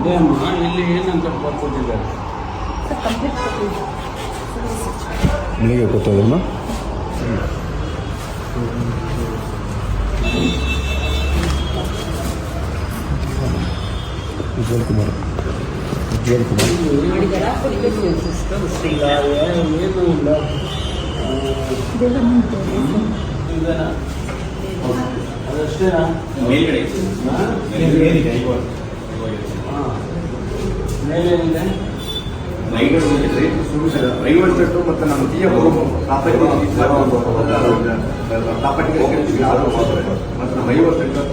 ಅದೇ ಅಮ್ಮ ಇಲ್ಲಿ ಏನಂತ ಕೊಟ್ಟಿದ್ದಾರೆ ನಿಮಗೆ ಗೊತ್ತದಮ್ಮ ಉಜ್ವಲ್ ಕುಮಾರ್ ಸಿಸ್ಟಮ್ಸ್ ಇಲ್ಲ ಏನೂ ಇಲ್ಲ ಇದೆನಾ ಅದಷ್ಟೇನಾ ಮೇಲ್ಗಡೆ ಹಾಂ ಮೇಲೇನಿದೆ ರೈಲ್ವೆ ಸೆಟ್ಟು ಮತ್ತು ನಮ್ಮ ಟಿಯ ಮತ್ತು ನಮ್ಮ ರೈಲ್ವೆ ಸೆಂಟರ್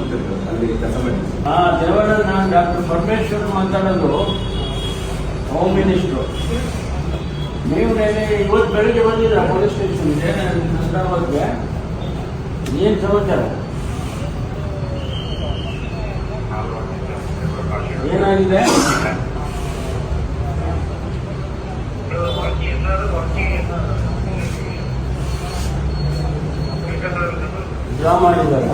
ಅಲ್ಲಿ ಕೆಲಸ ಮಾಡಿ ದೇವರ ನಾನು ಡಾಕ್ಟರ್ ಪರಮೇಶ್ವರ್ ಮಾತಾಡೋದು ಹೋಮ್ ಮಿನಿಸ್ಟ್ರು. ನೀವು ನೆನೆ ಇವತ್ತು ಬೆಳಿಗ್ಗೆ ಬಂದಿದ್ದೀರಾ ಪೊಲೀಸ್ ಸ್ಟೇಷನ್ಗೆ ಹೈದರಾಬಾದ್ಗೆ? ಏನು ಸಮಾಚಾರ? ಏನಾಗಿದೆ? ಡ್ರಾ ಮಾಡಿದಾರ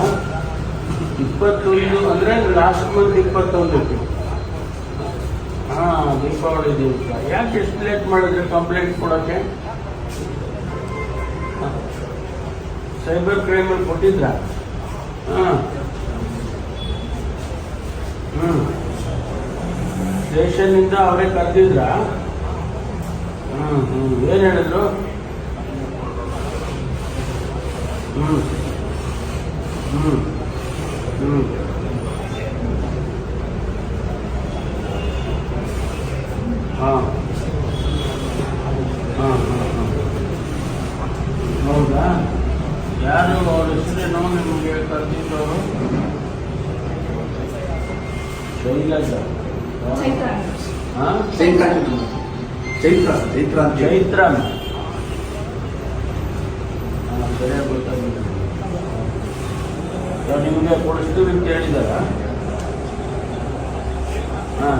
21 ಅಂದರೆ ಲಾಸ್ಟ್ ಮಂತ್ 21ಕ್ಕೆ. ಹಾಂ, ದೀಪಾವಳಿ ದಿವಸ. ಯಾಕೆ ಎಷ್ಟು ಲೇಟ್ ಮಾಡಿದ್ರೆ ಕಂಪ್ಲೇಂಟ್ ಕೊಡೋಕ್ಕೆ? ಸೈಬರ್ ಕ್ರೈಮಲ್ಲಿ ಕೊಟ್ಟಿದ್ರಾ? ಹಾಂ, ಸ್ಟೇಷನ್ನಿಂದ ಅವರೇ ಕರೆದಿದ್ರಾ? ಏನು ಹೇಳಿದ್ರು? ಹೌದಾ? ಯಾರು ಅವ್ರ ಹೆಸರೇನೋ ನಿಮಗೆ ಕರೆದಿದ್ದವರು? ಶೈಲಜ? ಹಾಂ, ಚೈತ್ರ ಸರಿಯಾಗಿ ಗೊತ್ತಾಗಿಲ್ಲ. ನಿಮಗೆ ಕೊಡಿಸ್ತೀವಿ ಅಂತ ಹೇಳಿದಾರ? ಹಾಂ,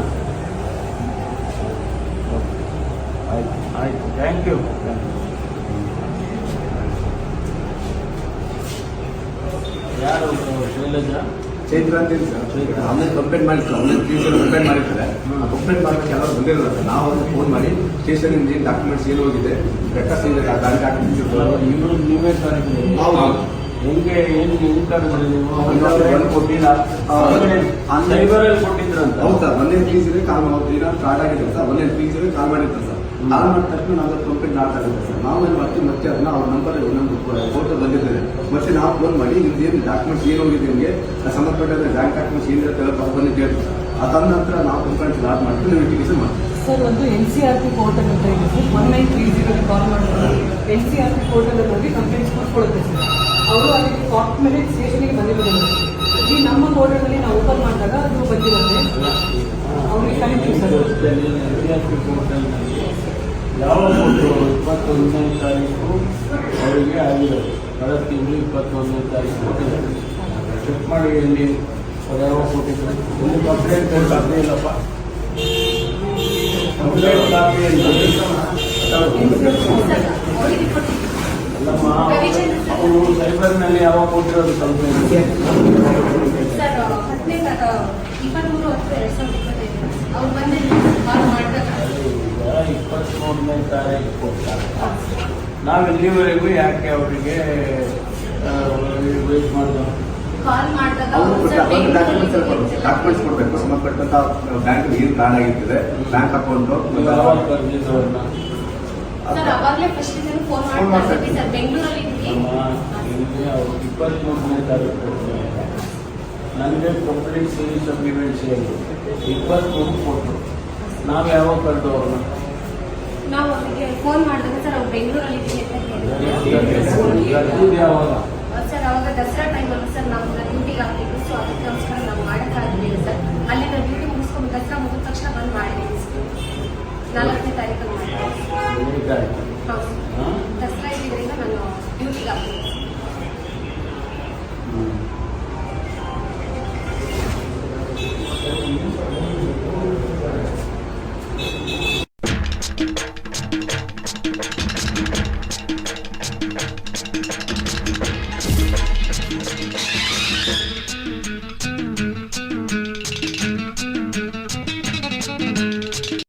ಆಯ್ತು ಆಯ್ತು, ಥ್ಯಾಂಕ್ ಯು. ಯಾರು ಶೈಲಜಾ? ಚೈತ್ರ ಅಂತ ಹೇಳಿ ಸರ್, ಆನ್ಲೈನ್ ಕಂಪ್ಲೇಂಟ್ ಮಾಡಿರ್ತಾರೆ, ಆನ್ಲೈನ್ ಫೀಸಲ್ಲಿ ಕಂಪ್ಲೇಂಟ್ ಮಾಡಿರ್ತಾರೆ. ಆ ಕಂಪ್ಲೇಂಟ್ ಮಾಡೋಕ್ಕೆ ಎಲ್ಲರೂ ಬಂದಿರೋಲ್ಲ. ನಾವು ಒಂದು ಫೋನ್ ಮಾಡಿ ಸ್ಟೇಷನಿಂದ ಏನು ಡಾಕ್ಯುಮೆಂಟ್ಸ್ ಏನು ಹೋಗಿದೆ ರೆಕಾರ್ಡ್ಸ್ ಇದೆ, ಗಾಡಿ ಡಾಕ್ಯುಮೆಂಟ್ಸ್ ಇವರು ನೀವೇ ಕರೆಕ್ಟ್ ಹೆಂಗೆ ಹೆಂಗೆ ಕರೆದ್ರಿ ನೀವು? ಕೊಟ್ಟಿಲ್ಲ, ಸೈಬರಲ್ಲಿ ಕೊಟ್ಟಿದ್ರಂತ. ಹೌದು ಸರ್, ಒಂದೇ ಫೀಸ್ ಇದೆ ಕಾಲ್ ಏನಾದ್ರು ಕಾರ್ಡ್ ಆಗಿದೆ ಸರ್, ಒಂದೇ ಫೀಸ್ ಇದೆ ಕಾಲ್ ಮಾಡಿರ್ತಾರೆ ಸರ್. ಕಾಲ್ ಮಾಡಿದ ತಕ್ಷಣ ನಾವು ಕಂಪ್ಲೇಂಟ್ ಮಾಡ್ತಾ ಇರುತ್ತೆ ಸರ್. ನಾವು ಮತ್ತೆ ಅದನ್ನ ಅವ್ರ ನಂಬರ್ ನಮ್ಗೆ ಫೋಟೋ ಬಂದಿರ್ತದೆ. ಮತ್ತೆ ನಾವು ಫೋನ್ ಮಾಡಿ ನಿಮ್ದು ಏನು ಡಾಕ್ಯುಮೆಂಟ್ಸ್ ಏನು ಹೋಗಿದೆ ನಿಮಗೆ ಸಂಬಂಧಪಟ್ಟ ಬ್ಯಾಂಕ್ ಡಾಕ್ಯುಮೆಂಟ್ಸ್ ಏನಿರುತ್ತೆ ಬಂದು ಕೇಳ್ತೀವಿ ಸರ್. ಅದಾದ ನಂತರ ನಾವು ಕಂಪ್ಲೇಂಟ್ ಲಾಡ್ ಮಾಡ್ತೀವಿ, ಇನ್ವೆಸ್ಟಿಗೇಷನ್ ಮಾಡ್ತೀವಿ ಸರ್. ಒಂದು NCRP ಪೋರ್ಟಲ್ ಅಂತ ಇದೆ ಸರ್, 1930 ಕಾಲ್ ಮಾಡಿದ್ರೆ NCRP ಪೋರ್ಟಲ್ ಹೋಗಿ ಕಂಪ್ಲೇಂಟ್ಸ್ ಕೊಡುತ್ತೆ ಸರ್. ಅವರು ಅದಕ್ಕೆ ಕಾಪ್ ಮೇಲೆ ಸ್ಟೇಷನ್ಗೆ ಬಂದಿರೋದಿಲ್ಲ. ಈ ನಮ್ಮ ಪೋರ್ಟಲಲ್ಲಿ ನಾವು ಓಪನ್ ಮಾಡಿದಾಗ ಅದು ಬಂದಿರುತ್ತೆ, ಅವ್ರಿಗೆ ಕನೆಕ್ಟಿವ್ ಸರ್. ಯಾವ ಫೋಟೋ? 21ನೇ ತಾರೀಕು ಅವರಿಗೆ ಆಗಿರೋದು, ಕಳೆದ ತಿಂಗಳು 21ನೇ ತಾರೀಕು ಕೊಟ್ಟಿದ್ದಾರೆ. ಚೆಕ್ ಮಾಡಿ ಎಲ್ಲಿ ಯಾವ ಕೊಟ್ಟಿದ್ರು. ಇಲ್ಲಿ ಕಂಪ್ಲೇಂಟ್ ಕಾಪಿ ಇಲ್ಲಪ್ಪ, ಕಂಪ್ಲೇಂಟ್ ಕಾಪಿ ಅಲ್ಲಮ್ಮ. ಅವರು ಸೈಬರ್ನಲ್ಲಿ ಯಾವಾಗ ಕೊಟ್ಟಿರೋದು ಕಂಪ್ಲೇಂಟ್? 23ನೇ ತಾರೀಕು ಕೊಡ್ತಾರೆ. ನಾವು ಇಲ್ಲಿವರೆಗೂ ಯಾಕೆ ಅವರಿಗೆ ವೇಟ್ ಮಾಡಿದೆವು? ಡಾಕ್ಯುಮೆಂಟ್ಸ್ ಕೊಡಬೇಕು, ಸಂಬಂಧಪಟ್ಟಂತ ಬ್ಯಾಂಕ್ ಏನು ಕಾರ್ಡ್ ಆಗಿರ್ತದೆ, ಬ್ಯಾಂಕ್ ಅಕೌಂಟ್ ಕರೆದಿದ್ದವ್ರನ್ನ ಅವಾಗಲೇ ಫಸ್ಟ್ ಫೋನ್ ಮಾಡ್ತಾರೆ ಸರ್. ಬೆಂಗಳೂರಲ್ಲಿ ಅವರು 23ನೇ ತಾರೀಕು ಕೊಡ್ತಾರೆ. ನನಗೆ ಕಂಪ್ಲೀಟ್ ಸೀರೀಸ್ ಆಫ್ ಇವೆಂಟ್ಸ್ ಹೇಳಿ 23 ಕೊಟ್ಟರು. ನಾವು ಯಾವಾಗ ಕರೆದು ಅವ್ರನ್ನ? ನಾವು ಅವರಿಗೆ ಫೋನ್ ಮಾಡಿದಾಗ ಸರ್ ಅವ್ರು ಬೆಂಗಳೂರಲ್ಲಿ ಯಾವಾಗ ಸರ್? ಅವಾಗ ದಸರಾ ಟೈಮಲ್ಲಿ ಸರ್ ನಾವು ಡ್ಯೂಟಿಗೆ ಆಗ್ತಿದ್ವಿ. ಸೊ ಅದಕ್ಕೋಸ್ಕರ ನಾವು ಮಾಡೋಕ್ಕಾಗಲಿಲ್ಲ